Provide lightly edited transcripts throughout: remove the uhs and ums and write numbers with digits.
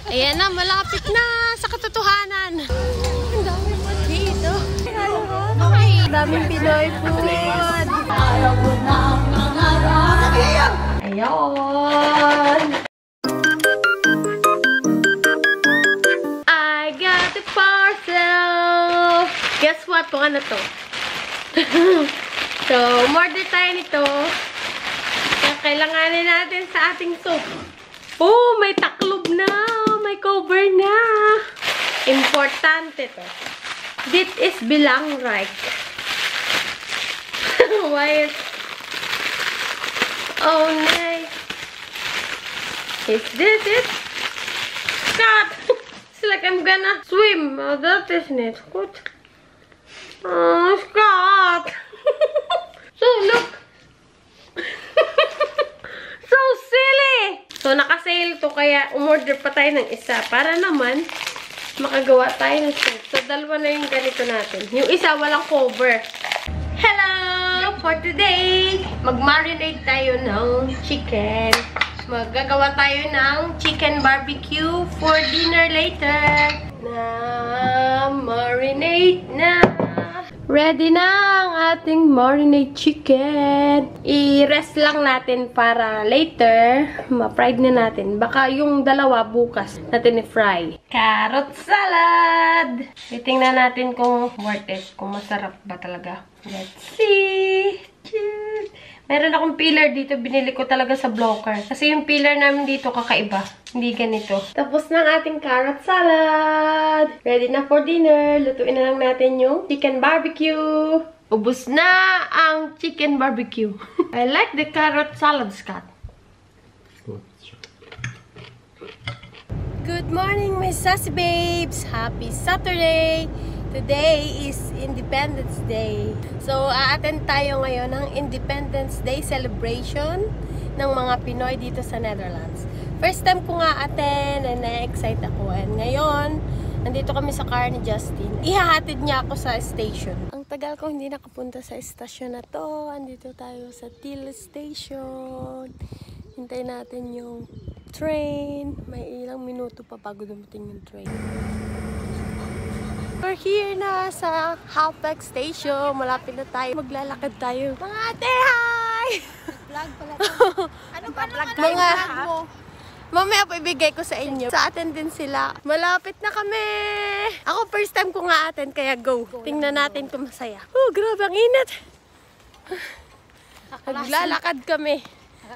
Ayan na, malapit na sa katotohanan. Ang dami mo dito. Ang daming Pinoy food. Ayaw ko na mangarap. Ayan. I got the parcel. Guess what? Kung ano to? So, umorder tayo nito. Kailanganin natin sa ating soup. Oh, may taklob na. May cover na. Importante to. This is Bilang right. Why is... Oh, nice. Is this it? Scott! It's like I'm gonna swim. Oh, that isn't it. What? Oh, Scott! So, look. So silly! So, naka-sale to, kaya umorder pa tayo ng isa. Para naman, makagawa tayo ng soup. So, dalawa na yung ganito natin. Yung isa, walang cover. Hello! For today, mag-marinate tayo ng chicken. Maggagawa tayo ng chicken barbecue for dinner later. Marinate na. Ready na ang ating marinate chicken. I-rest lang natin para later, ma-fried na natin. Baka yung dalawa bukas natin i-fry. Carrot salad! Titingnan natin kung worth it. Kung masarap ba talaga. Let's see! Cheers! Meron akong peeler dito. Binili ko talaga sa Blocker. Kasi yung peeler namin dito kakaiba. Hindi ganito. Tapos na ang ating carrot salad. Ready na for dinner. Lutuin na lang natin yung chicken barbecue. Ubus na ang chicken barbecue. I like the carrot salad, Scott. Good morning, my sassy babes. Happy Saturday. Today is Independence Day. So, a-attend tayo ngayon ng Independence Day celebration ng mga Pinoy dito sa Netherlands. First time ko nga attend and na-excite ako. And ngayon, nandito kami sa car ni Justin. Ihahatid niya ako sa station. Ang tagal ko hindi nakapunta sa station na to. Andito tayo sa Tiel Station. Hintay natin yung train. May ilang minuto pa bago dumating yung train. We're here na sa Hapag Station. Malapit na tayo. Maglalakad tayo. Mga ate, hi! Vlog pala to. Ano ba naman ang vlog mo? Mamaya po ibigay ko sa inyo. Sa atin din sila. Malapit na kami! Ako first time ko nga atin, kaya go. Tingnan natin kung masaya. Oh, grabe ang init. Maglalakad kami.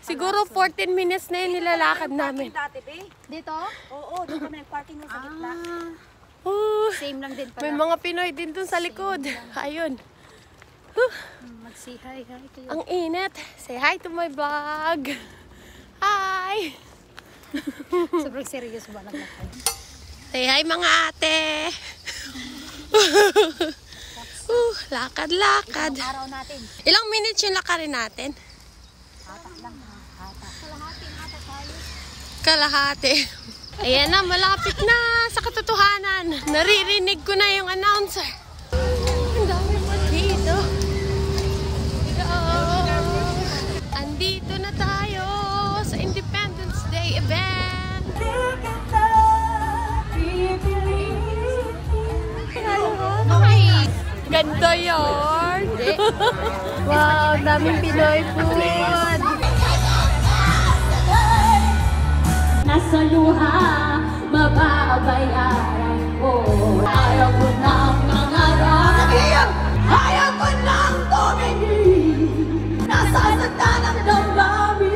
Siguro 14 minutes na yung nilalakad namin. Dito? Oo, doon kami nag-parking sa gitna. Same lang din pala. May mga Pinoy din dun sa likod. Ayun. Mag-say hi kayo. Ang init. Say hi to my vlog. Hi! Sobrang serious ba naglakad? Say hi mga ate. Lakad-lakad. Araw natin. Ilang minutes yung lakarin natin? Hatak lang. Hatak. Kalahati tayo. Kalahati. Ayan na, malapit na sa katotohanan. Naririnig ko na yung announcer. Ang dami mo dito. Andito na tayo sa Independence Day event. Ganda yun. Wow, daming Pinoy food. Nasa luha, mababayaran ko. Ayaw ko nang mangarap. Ayaw ko nang tumingin. Nasasaktan ang damdamin.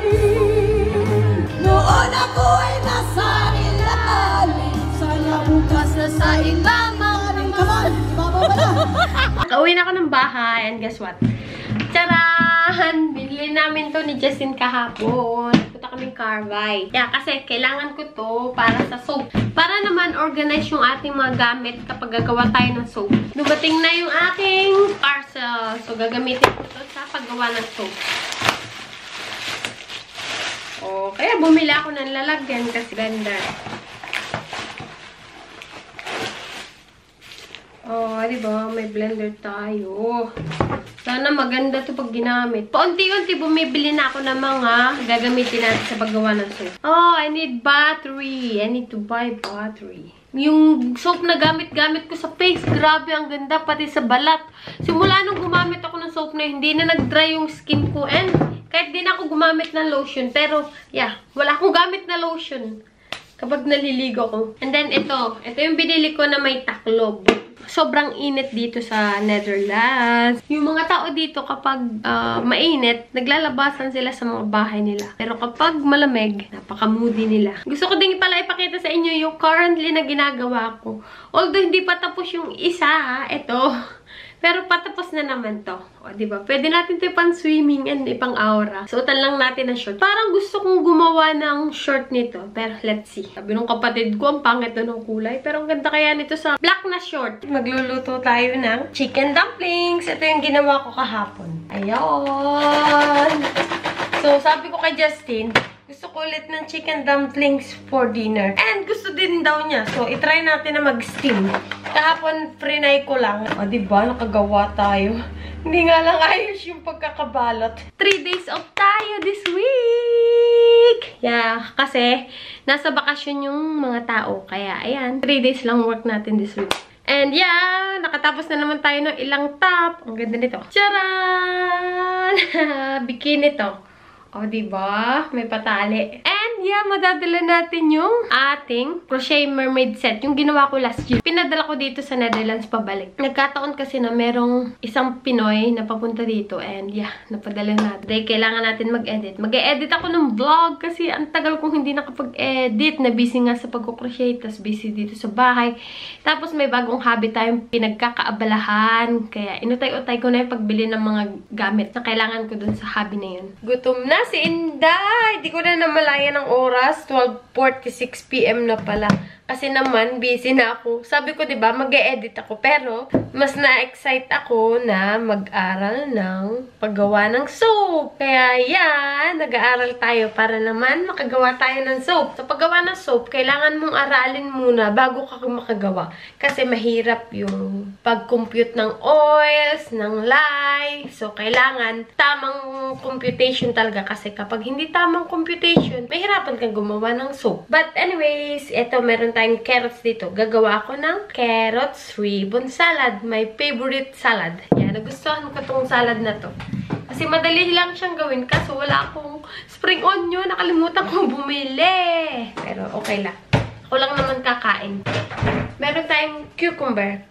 Noon ako'y nasa ilalim. Sana bukas na sa ilamarin. Come on, ibababa na. Kauwi na ako ng bahay and guess what? Tarahan! Binili namin to ni Justin kahapon. Punta kaming Carvay. Yeah, kasi kailangan ko to para sa soap. Para naman organize yung ating mga gamit kapag gagawa tayo ng soap. Dumating na yung aking parcel. So, gagamitin ko to sa paggawa ng soap. Oh, kaya bumili ako ng lalagyan kasi blender. Oh, diba? May blender tayo. So, Sana maganda to pag ginamit. Paunti-unti bumibili na ako ng mga gagamitin natin sa paggawa ng soap. Oh, I need battery. I need to buy battery. Yung soap na gamit-gamit ko sa face, grabe, ang ganda, pati sa balat. Simula nung gumamit ako ng soap na hindi na nag-dry yung skin ko. And kahit din ako gumamit ng lotion. Pero, yeah, wala akong gamit na lotion kapag naliligo ko. And then, ito yung binili ko na may taklob. Sobrang init dito sa Netherlands. Yung mga tao dito kapag mainit, naglalabasan sila sa mga bahay nila. Pero kapag malamig, napaka-moody nila. Gusto ko din pala ipakita sa inyo yung currently na ginagawa ko. Although hindi pa tapos yung isa, ito. Pero patapos na naman to. O, diba? Pwede natin ito pang-swimming and ipang-aura. Suotan lang natin ang short. Parang gusto kong gumawa ng short nito. Pero let's see. Sabi nung kapatid ko, ang pangit na ng kulay. Pero ang ganda kaya nito sa black na short. Magluluto tayo ng chicken dumplings. Ito yung ginawa ko kahapon. Ayun! So, sabi ko kay Justin, gusto ko ulit ng chicken dumplings for dinner. And gusto din daw niya. So, itry natin na mag-steam. Kahapon, frinay ko lang. O, diba? Nakagawa tayo. Hindi nga lang ayos yung pagkakabalot. 3 days off tayo this week! Yeah, kasi nasa bakasyon yung mga tao. Kaya, ayan. 3 days lang work natin this week. And yeah, nakatapos na naman tayo ng ilang top. Ang ganda nito. Charan! Bikini to. O, diba? May patali. And, yeah, madadala natin yung ating crochet mermaid set. Yung ginawa ko last year. Pinadala ko dito sa Netherlands pabalik. Nagkataon kasi na merong isang Pinoy na papunta dito. And, yeah, napadala natin. Dahil kailangan natin mag-edit. Mag-e-edit ako ng vlog kasi ang tagal kong hindi nakapag-edit. Na busy nga sa pag-crochet. Tapos busy dito sa bahay. Tapos may bagong hobby tayong pinagkakaabalahan. Kaya, inutay-utay ko na yung pagbili ng mga gamit na kailangan ko dun sa hobby na yun. Gutom na si Inday! Hindi ko na namalaya ng oras. 12:46 PM na pala. Kasi naman, busy na ako. Sabi ko, diba, mag-e-edit ako. Pero, mas na-excite ako na mag-aral ng paggawa ng soap. Kaya, yan, nag-aaral tayo para naman makagawa tayo ng soap. Sa paggawa ng soap, kailangan mong aralin muna bago ka makagawa. Kasi mahirap yung pag-compute ng oils, ng lye. So, kailangan tamang computation talaga. Kasi kapag hindi tamang computation, mahirapan kang gumawa ng soap. But anyways, eto, meron tayong carrots dito. Gagawa ako ng carrots ribbon salad. My favorite salad. Yan, nagustuhan ko tong salad na to. Kasi madali lang siyang gawin. Kaso wala akong spring onion. Nakalimutan kong bumili. Pero okay lang. Ako lang naman kakain. Meron tayong cucumber.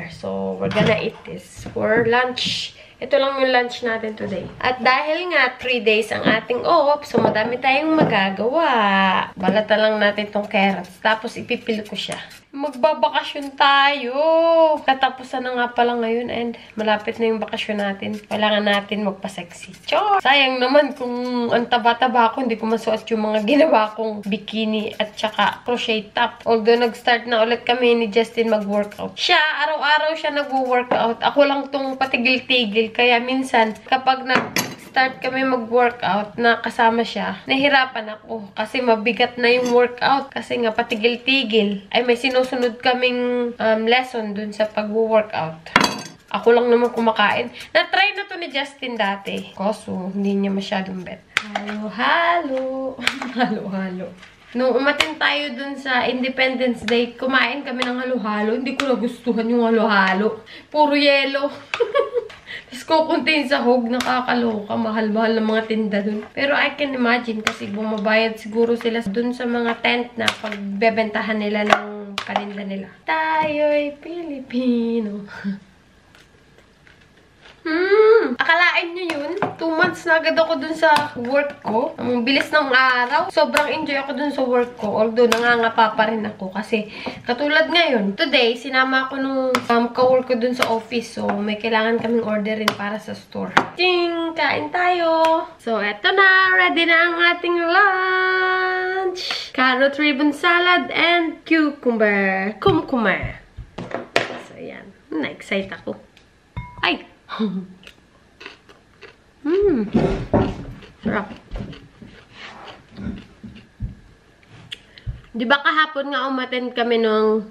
So, we're gonna eat this for lunch. Ito lang yung lunch natin today. At dahil nga 3 days ang ating off, so madami tayong magagawa. Balata lang natin tong carrots. Tapos ipipil ko siya. Magbabakasyon tayo. Katapusan na nga pala ngayon and malapit na yung bakasyon natin. Kailangan natin magpa-sexy. Char! Sayang naman kung ang taba-taba ako, hindi ko masuot yung mga ginawa kong bikini at saka crochet top. Although nag-start na ulit kami ni Justin mag-workout. Siya, araw-araw siya nag-workout. Ako lang tong patigil-tigil. Kaya minsan, kapag nag-start kami mag-workout na kasama siya, nahirapan ako. Kasi mabigat na yung workout. Kasi nga patigil-tigil. Ay, may sinusunod kaming lesson dun sa pag-workout. Ako lang naman kumakain. Na-try na to ni Justin dati. Kaso, hindi niya masyadong bet. Halo-halo. Halo-halo. Nung umatin tayo dun sa Independence Day, kumain kami ng halo-halo. Hindi ko nagustuhan yung halo-halo. Puro yelo. Tapos kukunti yung sahog, nakakaloka. Mahal-mahal ng mga tinda dun. Pero I can imagine kasi bumabayad siguro sila dun sa mga tent na pagbebentahan nila ng paninda nila. Tayo'y Pilipino. Akalain nyo yun? 2 months na agad ako dun sa work ko. Ang bilis ng araw. Sobrang enjoy ako dun sa work ko. Although, nangangapa pa rin ako. Kasi, katulad ngayon, today, sinama ako nung ka-work ko dun sa office. So, may kailangan kaming orderin para sa store. Ting! Kain tayo! So, eto na. Ready na ang ating lunch! Carrot ribbon salad and cucumber. Kumkumer. So, yan. Na-excite ako. Ay! Sarap. Diba kahapon nga umattend kami ng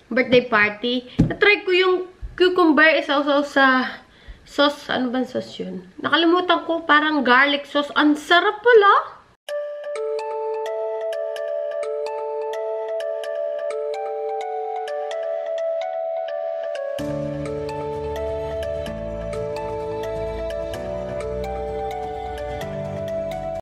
birthday party? Na-try ko yung cucumber isaw-saw sa sauce. Ano bang sauce yun? Nakalimutan ko, parang garlic sauce. Ang sarap pala.